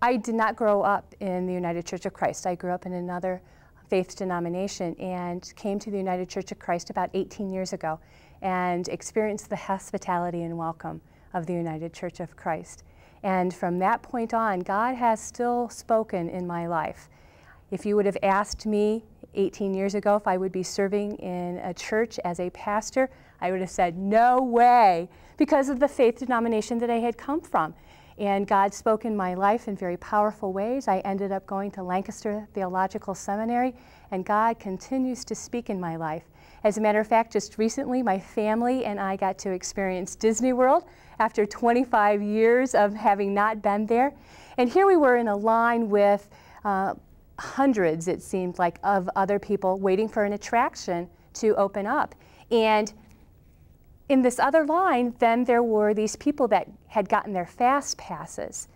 I did not grow up in the United Church of Christ. I grew up in another faith denomination and came to the United Church of Christ about 18 years ago and experienced the hospitality and welcome of the United Church of Christ. And from that point on, God has still spoken in my life. If you would have asked me 18 years ago if I would be serving in a church as a pastor, I would have said, no way, because of the faith denomination that I had come from. And God spoke in my life in very powerful ways. I ended up going to Lancaster Theological Seminary, and God continues to speak in my life. As a matter of fact, just recently, my family and I got to experience Disney World after 25 years of having not been there. And here we were in a line with hundreds, it seemed like, of other people waiting for an attraction to open up. And in this other line, then there were these people that had gotten their fast passes.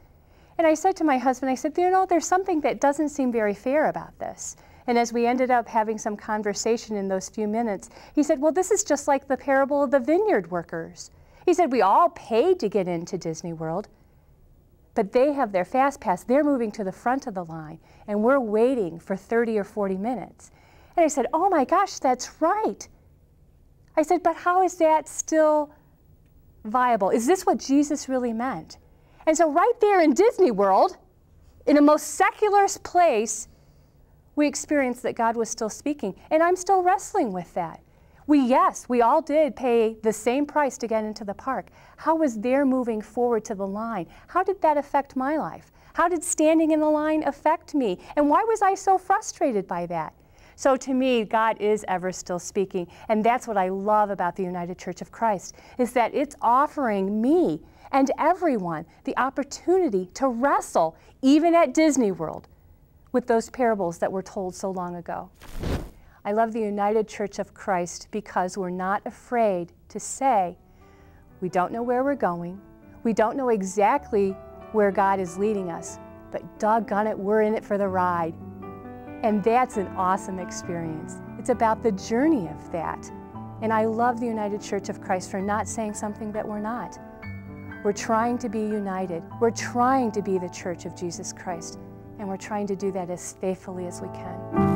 And I said to my husband, I said, you know, there's something that doesn't seem very fair about this. And as we ended up having some conversation in those few minutes, he said, well, this is just like the parable of the vineyard workers. He said, we all paid to get into Disney World, but they have their fast pass. They're moving to the front of the line, and we're waiting for 30 or 40 minutes. And I said, oh my gosh, that's right. I said, but how is that still viable? Is this what Jesus really meant? And so right there in Disney World, in a most secular place, we experienced that God was still speaking. And I'm still wrestling with that. Yes, we all did pay the same price to get into the park. How was their moving forward to the line? How did that affect my life? How did standing in the line affect me? And why was I so frustrated by that? So to me, God is ever still speaking, and that's what I love about the United Church of Christ, is that it's offering me and everyone the opportunity to wrestle, even at Disney World, with those parables that were told so long ago. I love the United Church of Christ because we're not afraid to say, we don't know where we're going, we don't know exactly where God is leading us, but doggone it, we're in it for the ride. And that's an awesome experience. It's about the journey of that. And I love the United Church of Christ for not saying something that we're not. We're trying to be united. We're trying to be the Church of Jesus Christ. And we're trying to do that as faithfully as we can.